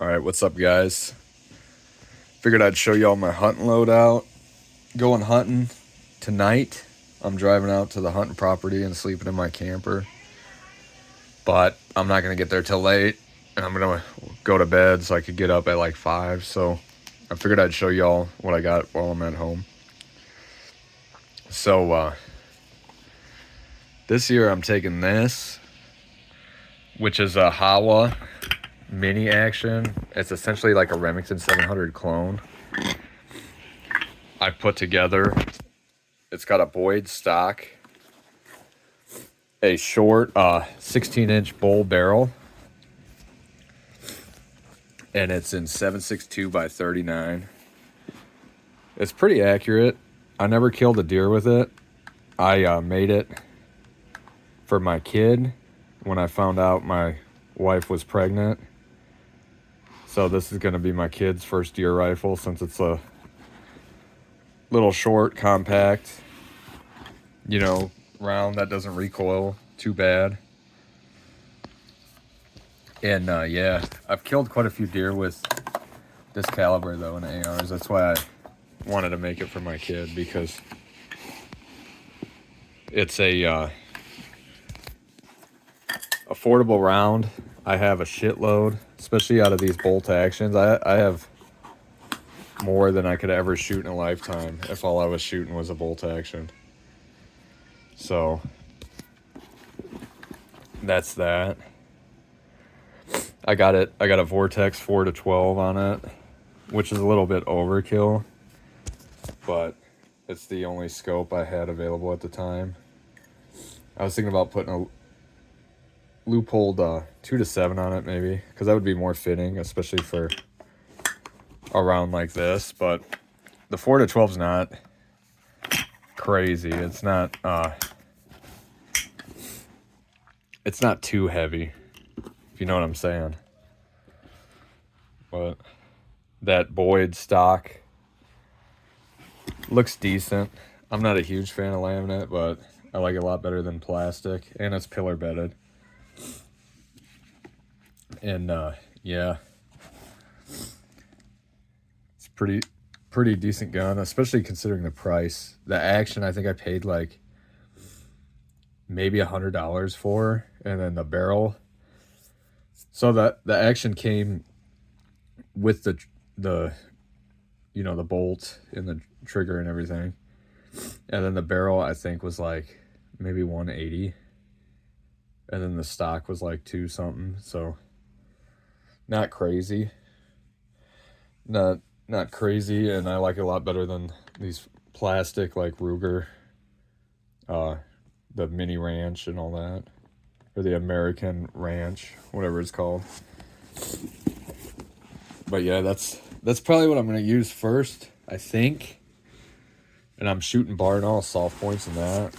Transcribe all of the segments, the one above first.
Alright, what's up, guys? Figured I'd show y'all my hunting loadout. Going hunting tonight. I'm driving out to the hunting property and sleeping in my camper. But I'm not going to get there till late. And I'm going to go to bed so I could get up at like 5. So I figured I'd show y'all what I got while I'm at home. So this year I'm taking this, which is a Howa mini action. It's essentially like a Remington 700 clone I put together. It's got a Boyd stock, a short 16-inch bull barrel, and it's in 7.62 by 39. It's pretty accurate. I never killed a deer with it. I made it for my kid when I found out my wife was pregnant. So this is going to be my kid's first deer rifle, since it's a little short, compact, round that doesn't recoil too bad. And yeah, I've killed quite a few deer with this caliber though in ARs. That's why I wanted to make it for my kid, because it's a affordable round. I have a shitload, especially out of these bolt actions. I have more than I could ever shoot in a lifetime if all I was shooting was a bolt action. So that's that. I got a Vortex 4-12 on it, which is a little bit overkill, but it's the only scope I had available at the time. I was thinking about putting a loopholed 2-7 on it, maybe, because that would be more fitting, especially for a round like this. But the 4-12 is not crazy. It's not too heavy, if you know what I'm saying. But that Boyd stock looks decent. I'm not a huge fan of laminate, but I like it a lot better than plastic, and it's pillar bedded. And yeah, it's pretty decent gun, especially considering the price. The action, I think I paid like maybe $100 for, and then the barrel. So the action came with the the bolt and the trigger and everything, and then the barrel I think was like maybe 180, and then the stock was like 2 something. So not crazy, not crazy, and I like it a lot better than these plastic like Ruger, the mini ranch and all that, or the American ranch, whatever it's called. But yeah, that's probably what I'm going to use first, I think. And I'm shooting bar and all soft points and that.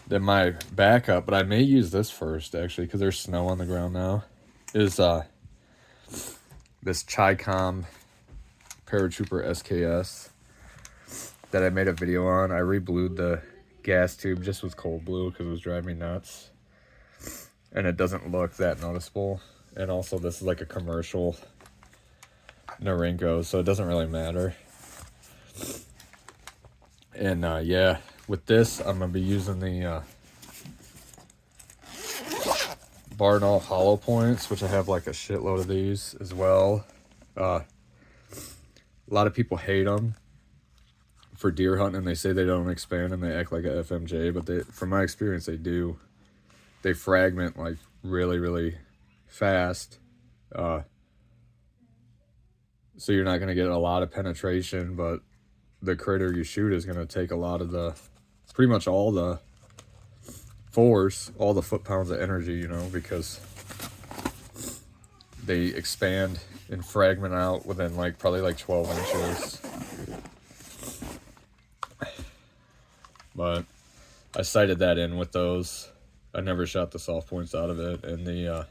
Then my backup, but I may use this first actually, because there's snow on the ground now, is this Chi-Com Paratrooper SKS that I made a video on. I reblued the gas tube just with cold blue because it was driving me nuts, and it doesn't look that noticeable. And also this is like a commercial Norinco, so it doesn't really matter. And yeah, with this I'm gonna be using the Barnall hollow points, which I have like a shitload of these as well. A lot of people hate them for deer hunting, and they say they don't expand and they act like a FMJ, but from my experience they do. They fragment like really fast, so you're not going to get a lot of penetration, but the critter you shoot is going to take a lot of pretty much all the force, all the foot-pounds of energy, because they expand and fragment out within probably 12 inches. But I sighted that in with those. I never shot the soft points out of it. And the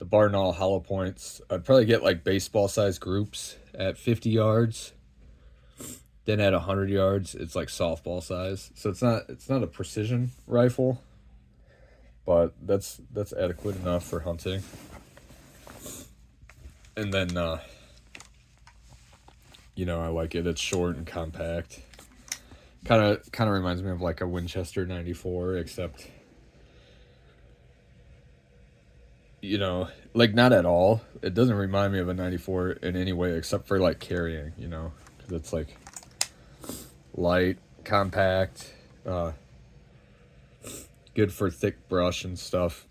Barnall hollow points, I'd probably get baseball size groups at 50 yards. Then at 100 yards, it's like softball size. So it's not a precision rifle, but that's adequate enough for hunting. And then, you know, I like it. It's short and compact. Kind of reminds me of like a Winchester 94, except, you know, like not at all. It doesn't remind me of a 94 in any way, except for like carrying, you know, because it's like light, compact, good for thick brush and stuff.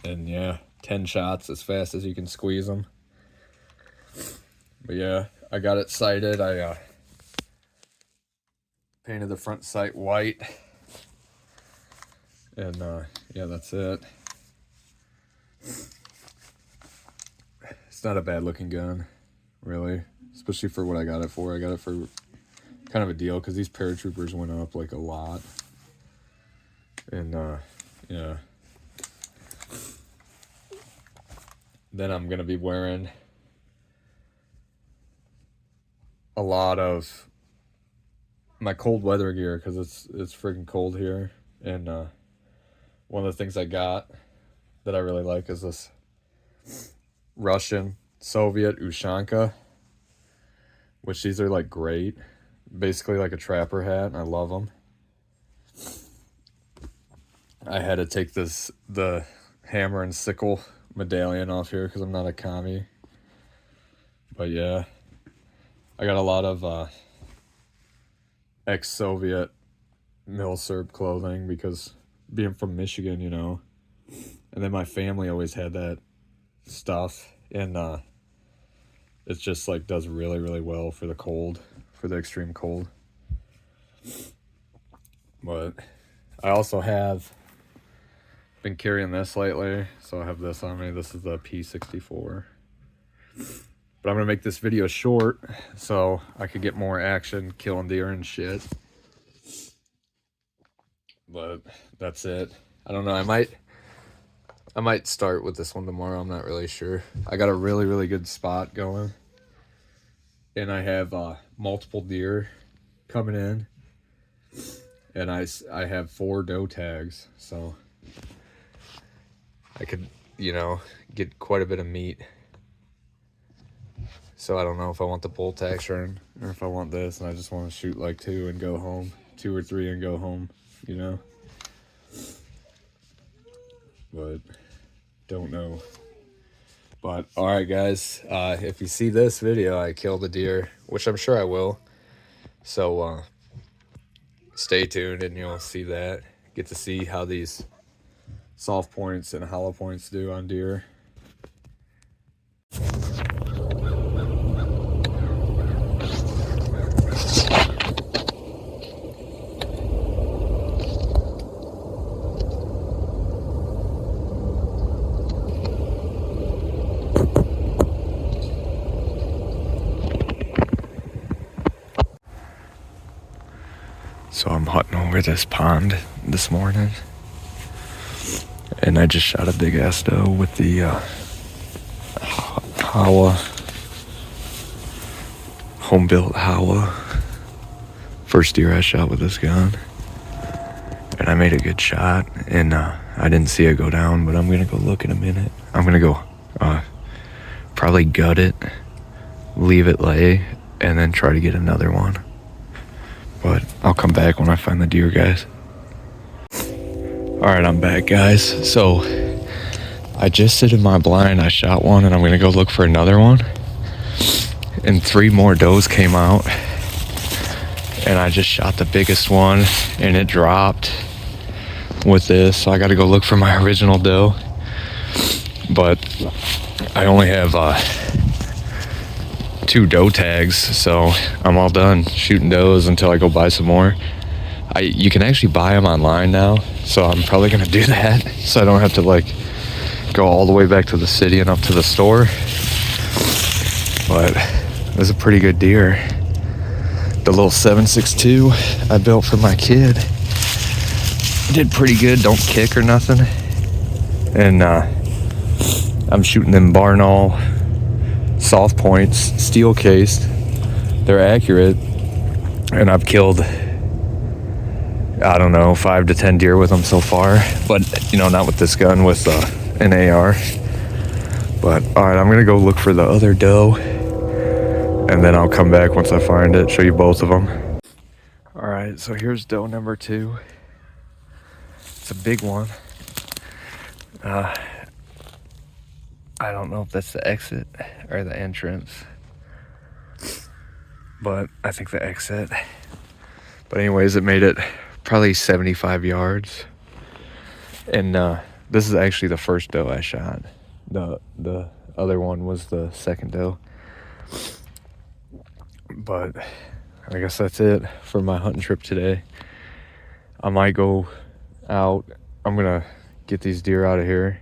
And yeah, 10 shots as fast as you can squeeze them. But yeah, I got it sighted. I painted the front sight white. And yeah, that's it. It's not a bad looking gun, really. Especially for what I got it for. I got it for kind of a deal because these paratroopers went up like a lot. And yeah. Then I'm gonna be wearing a lot of my cold weather gear because it's freaking cold here. And one of the things I got that I really like is this Russian Soviet Ushanka, which these are like great, basically like a trapper hat, and I love them. I had to take the hammer and sickle medallion off here because I'm not a commie. But yeah, I got a lot of ex-Soviet mil-serb clothing because being from Michigan, you know, and then my family always had that stuff, and it's just like does really, really well for the cold, for the extreme cold. But I also have been carrying this lately, so I have this on me. This is the P64. But I'm gonna make this video short so I could get more action killing deer and shit. But that's it. I don't know, I might start with this one tomorrow. I'm not really sure. I got a really, really good spot going, and I have multiple deer coming in, and I have 4 doe tags, so I could, you know, get quite a bit of meat. So I don't know if I want the bull tax run or if I want this, and I just want to shoot like 2 and go home, 2 or 3 and go home, you know. But don't know. But all right, guys, if you see this video, I killed a deer, which I'm sure I will. So stay tuned and you'll see that. Get to see how these soft points and hollow points do on deer. So I'm hunting over this pond this morning, and I just shot a big ass doe with the howa, home built howa. First deer I shot with this gun, and I made a good shot, and I didn't see it go down, but I'm gonna go look in a minute. I'm gonna go probably gut it, leave it lay, and then try to get another one. But I'll come back when I find the deer, guys. Alright, I'm back, guys. So I just sit in my blind, I shot one, and I'm gonna go look for another one. And 3 more does came out, and I just shot the biggest one, and it dropped with this, so I gotta go look for my original doe. But I only have 2 doe tags, so I'm all done shooting does until I go buy some more. You can actually buy them online now, so I'm probably gonna do that so I don't have to like go all the way back to the city and up to the store. But it was a pretty good deer. The little 7.62 I built for my kid did pretty good, don't kick or nothing. And I'm shooting them Barnall soft points, steel cased. They're accurate, and I've killed, I don't know, 5 to 10 deer with them so far. But you know, not with this gun, with an AR. But all right, I'm gonna go look for the other doe, and then I'll come back once I find it, show you both of them. All right, so here's doe number 2. It's a big one. I don't know if that's the exit or the entrance, but I think the exit. But anyways, it made it probably 75 yards. And this is actually the first doe I shot. The other one was the second doe. But I guess that's it for my hunting trip today. I might go out. I'm gonna get these deer out of here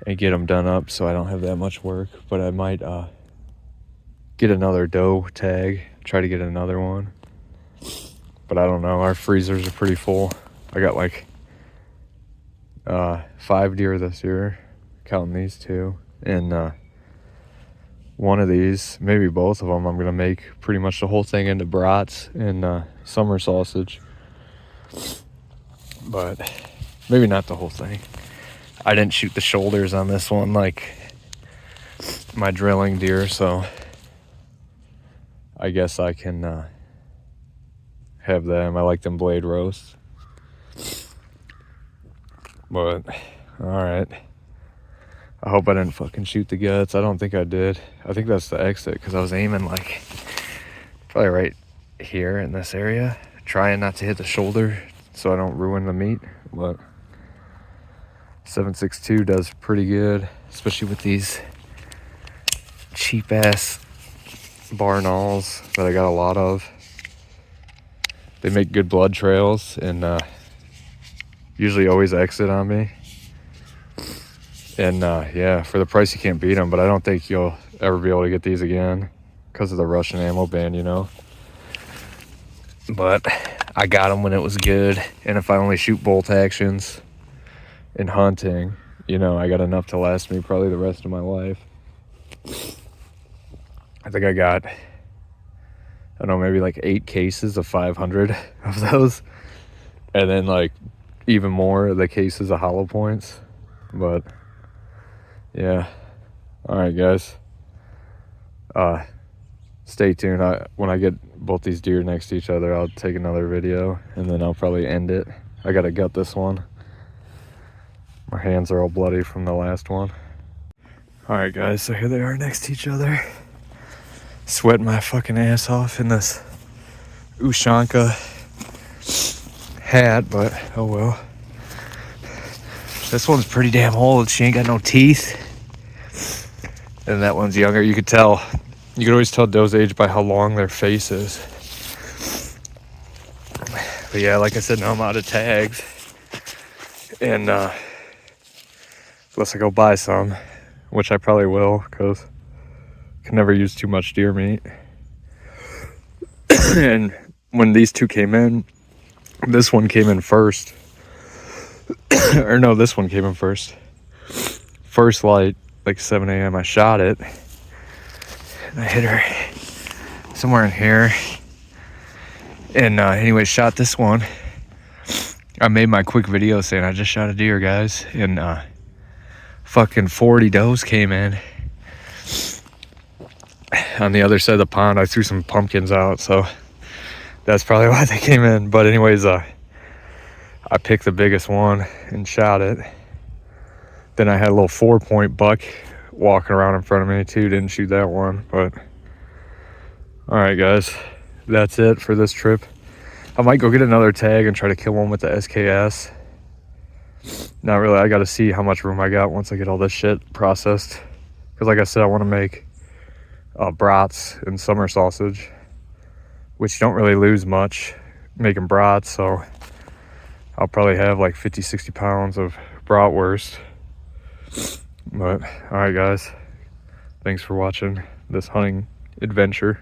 and get them done up so I don't have that much work. But I might get another doe tag, try to get another one. But I don't know, our freezers are pretty full. I got like 5 deer this year, counting these 2. And one of these, maybe both of them, I'm gonna make pretty much the whole thing into brats and summer sausage. But maybe not the whole thing. I didn't shoot the shoulders on this one like my drilling deer, so I guess I can have them. I like them blade roasts. But all right, I hope I didn't fucking shoot the guts. I don't think I did. I think that's the exit, because I was aiming like probably right here in this area, trying not to hit the shoulder so I don't ruin the meat. But 7.62 does pretty good, especially with these cheap ass barnauls that I got a lot of. They make good blood trails and usually always exit on me. And yeah, for the price you can't beat them, but I don't think you'll ever be able to get these again because of the Russian ammo ban, you know. But I got them when it was good, and if I only shoot bolt actions in hunting, you know, I got enough to last me probably the rest of my life. I think I got, I don't know, maybe like 8 cases of 500 of those, and then like even more of the cases of hollow points. But yeah, all right guys, stay tuned. When I get both these deer next to each other, I'll take another video, and then I'll probably end it. I gotta gut this one. My hands are all bloody from the last one. All right guys, so here they are next to each other, sweating my fucking ass off in this Ushanka hat, but oh well. This one's pretty damn old. She ain't got no teeth. And that one's younger. You could tell. You could always tell doe's age by how long their face is. But yeah, like I said, now I'm out of tags. And unless I go buy some, which I probably will, because I can never use too much deer meat. And when these 2 came in, this one came in first. Or no, this one came in first. First light, like 7 a.m. I shot it. And I hit her somewhere in here. And anyway, shot this one. I made my quick video saying I just shot a deer, guys. And fucking 40 does came in. On the other side of the pond, I threw some pumpkins out, so that's probably why they came in. But anyways, I picked the biggest one and shot it. Then I had a little 4-point buck walking around in front of me too. Didn't shoot that one, but all right guys, that's it for this trip. I might go get another tag and try to kill one with the SKS. Not really. I got to see how much room I got once I get all this shit processed, because like I said, I want to make brats and summer sausage, which you don't really lose much making brats. So I'll probably have like 50-60 pounds of bratwurst. But all right guys, thanks for watching this hunting adventure.